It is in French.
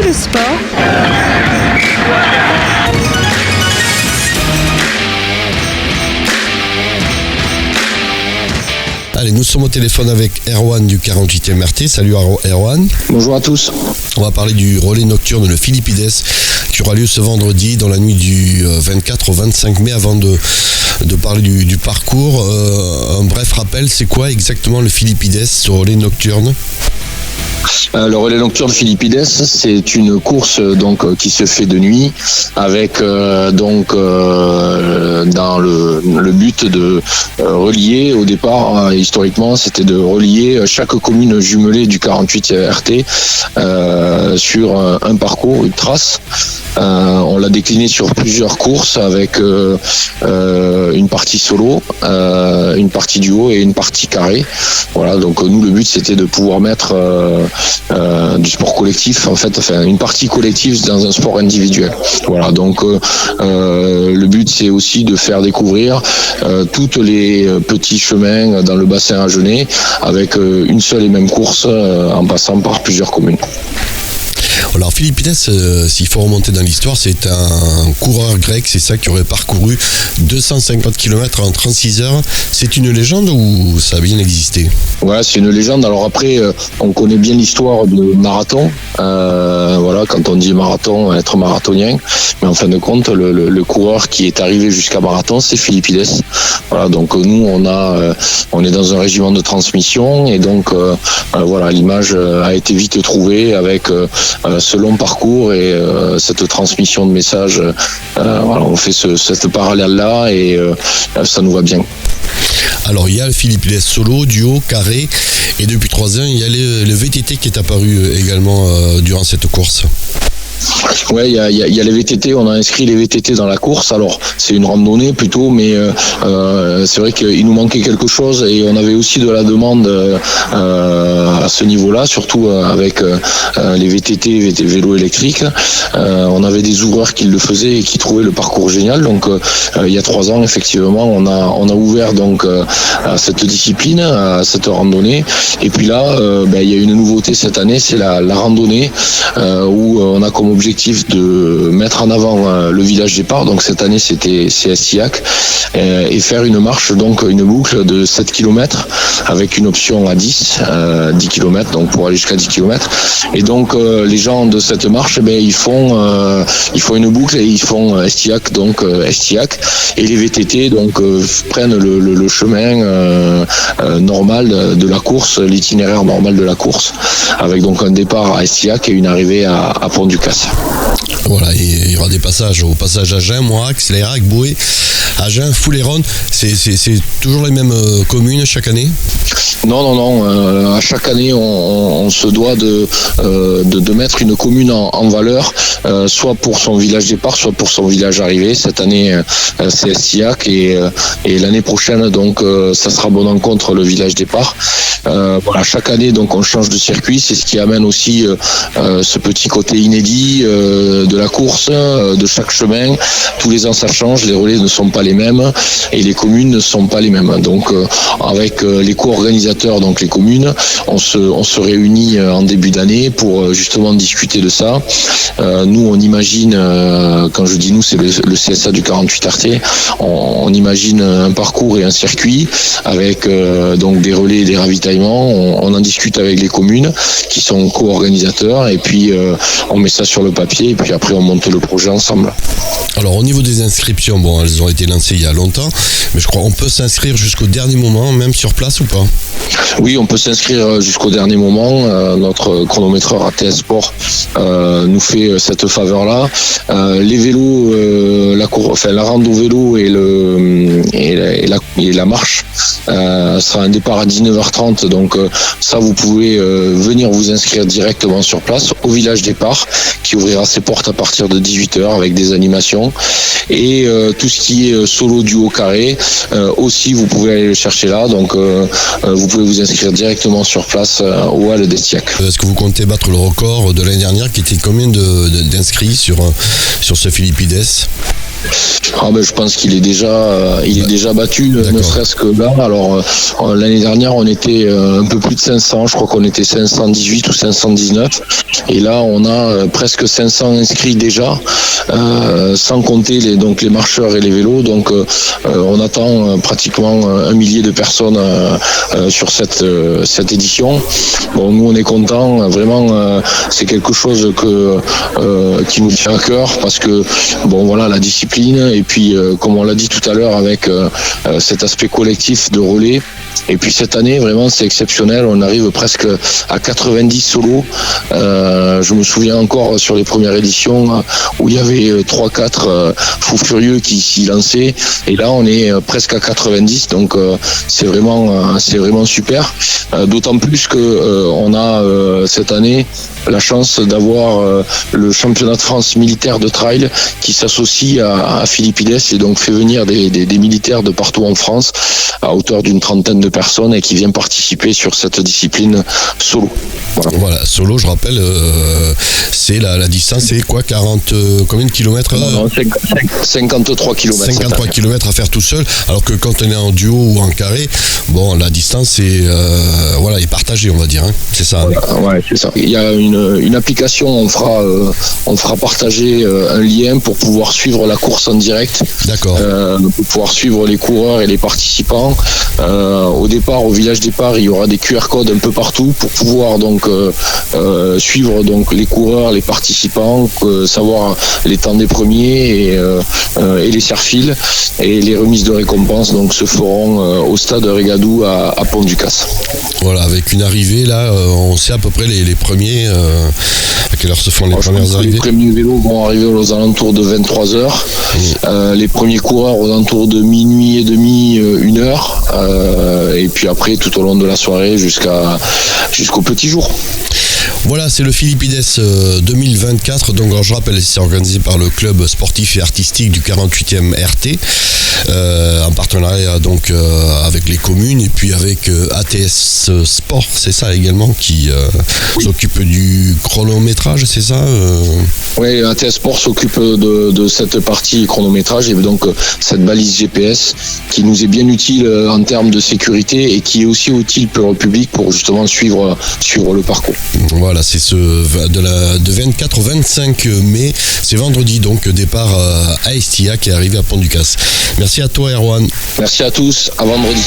le sport. Allez, nous sommes au téléphone avec Erwan du 48e RT. Salut Erwan. Bonjour à tous. On va parler du relais nocturne le Philippides qui aura lieu ce vendredi dans la nuit du 24 au 25 mai. Avant de parler du parcours, un bref rappel, c'est quoi exactement le Philippides, ce relais nocturne ? Le relais nocturne Philippides, c'est une course qui se fait de nuit avec dans le but de relier au départ, historiquement, c'était de relier chaque commune jumelée du 48 RT sur un parcours, une trace. On l'a décliné sur plusieurs courses avec une partie solo, une partie duo et une partie carré. Voilà, donc nous le but c'était de pouvoir mettre du sport collectif, une partie collective dans un sport individuel. Voilà, donc le but c'est aussi de faire découvrir toutes les petits chemins dans le bassin Agenais avec une seule et même course en passant par plusieurs communes. Alors Philippides, s'il faut remonter dans l'histoire, c'est un coureur grec, c'est ça, qui aurait parcouru 250 km en 36 heures. C'est une légende ou ça a bien existé ? Ouais, c'est une légende. Alors après, on connaît bien l'histoire de marathon. Voilà, quand on dit marathon, être marathonien. Mais en fin de compte, le coureur qui est arrivé jusqu'à marathon, c'est Philippides. Voilà, donc nous, on est dans un régiment de transmission et donc voilà, l'image a été vite trouvée avec ce long parcours et cette transmission de messages. Voilà, on fait cette parallèle-là et ça nous va bien. Alors il y a le Philippides solo, duo, carré, et depuis 3 ans, il y a le VTT qui est apparu également durant cette course. Ouais, il y a les VTT, on a inscrit les VTT dans la course. Alors c'est une randonnée plutôt, mais c'est vrai qu'il nous manquait quelque chose et on avait aussi de la demande à ce niveau-là, surtout avec les VTT, vélos électriques. On avait des ouvreurs qui le faisaient et qui trouvaient le parcours génial. Donc il y a 3 ans, effectivement, on a ouvert à cette discipline, à cette randonnée. Et puis là, il y a une nouveauté cette année, c'est la randonnée où on a comme objectif de mettre en avant le village départ. Donc cette année c'est Estillac et faire une marche, donc une boucle de 7 km avec une option à 10 km, donc pour aller jusqu'à 10 km. Et donc les gens de cette marche, ils font une boucle et ils font Estillac, donc Estillac, et les VTT prennent le chemin normal de la course, l'itinéraire normal de la course, avec donc un départ à Estillac et une arrivée à Pont-du-Casse. Voilà, et il y aura des passages au passage Agen, Moirac, Lérac, Boué, Agen, Fouléronne. C'est toujours les mêmes communes chaque année ? Non. À chaque année, on se doit de mettre une commune en valeur, soit pour son village départ, soit pour son village arrivée. Cette année, c'est Estillac et l'année prochaine, ça sera Bon-Encontre, le village départ. Voilà, chaque année, on change de circuit. C'est ce qui amène aussi ce petit côté inédit de la course, de chaque chemin. Tous les ans, ça change. Les relais ne sont pas les mêmes et les communes ne sont pas les mêmes. Donc, avec les co-organisateurs, donc les communes, on se réunit en début d'année pour justement discuter de ça. Nous, on imagine, quand je dis nous, c'est le CSA du 48 RT, on imagine un parcours et un circuit avec des relais et des ravitaillements. On en discute avec les communes qui sont co-organisateurs et puis on met ça sur le papier et puis après on monte le projet ensemble. Alors au niveau des inscriptions, elles ont été lancées il y a longtemps, mais je crois qu'on peut s'inscrire jusqu'au dernier moment, même sur place ou pas ? Oui, on peut s'inscrire jusqu'au dernier moment. Notre chronométreur ATS Sport nous fait cette faveur-là. Les vélos, la rando vélo et la marche sera un départ à 19h30. Donc ça, vous pouvez venir vous inscrire directement sur place au village départ qui ouvrira ses portes à partir de 18h avec des animations. Et tout ce qui est solo, duo, carré, aussi vous pouvez aller le chercher là. Donc vous pouvez vous inscrire directement sur place au Hall d'Estillac. Est-ce que vous comptez battre le record de l'année dernière qui était combien d'inscrits sur ce Philippides ? Je pense qu'il est déjà battu, ne serait-ce que là. Alors l'année dernière, on était un peu plus de 500, je crois qu'on était 518 ou 519, et là on a presque 500 inscrits déjà, sans compter les marcheurs et les vélos. Donc on attend pratiquement 1 millier de personnes sur cette édition. Bon, nous on est contents, vraiment, c'est quelque chose qui nous tient à cœur, parce que la discipline, et puis comme on l'a dit tout à l'heure, avec cet aspect collectif de relais. Et puis cette année, vraiment, c'est exceptionnel. On arrive presque à 90 solos. Je me souviens encore sur les premières éditions où il y avait 3-4 fous furieux qui s'y lançaient. Et là, on est presque à 90. Donc c'est vraiment super. D'autant plus que on a cette année la chance d'avoir le championnat de France militaire de trail qui s'associe à Philippides, et donc fait venir des militaires de partout en France à hauteur d'une 30aine de personnes, et qui viennent participer sur cette discipline solo. Voilà, solo, je rappelle, c'est la distance, c'est quoi, 40, combien de kilomètres? 53 kilomètres. 53 kilomètres à faire tout seul, alors que quand on est en duo ou en carré, la distance est partagée, on va dire, hein. C'est ça. Ouais, c'est ça. Il y a une application, on fera partager un lien pour pouvoir suivre la course en direct. D'accord. Pour pouvoir suivre les coureurs et les participants. Au départ, au village départ, il y aura des QR codes un peu partout pour pouvoir suivre les coureurs, les participants, savoir les temps des premiers et les serre-fils, et les remises de récompenses se feront au stade Régadou à Pont-du-Casse. Voilà, avec une arrivée là, on sait à peu près les premiers, à quelle heure se font les premières arrivées? Les premiers vélos vont arriver aux alentours de 23h. Les premiers coureurs aux alentours de minuit et demi, 1h. Et puis après, tout au long de la soirée jusqu'au petit jour. Voilà, c'est le Philippides 2024. Donc, je rappelle, c'est organisé par le club sportif et artistique du 48e RT, en partenariat avec les communes, et puis avec ATS Sport, c'est ça également, qui s'occupe du chronométrage, c'est ça Oui, ATS Sport s'occupe de cette partie chronométrage, et donc cette balise GPS qui nous est bien utile en termes de sécurité, et qui est aussi utile pour le public pour justement suivre le parcours. Voilà, c'est de 24 au 25 mai, c'est vendredi, donc départ à Estia, qui est arrivé à Pont-du-Casse. Merci à toi, Erwan. Merci à tous, à vendredi.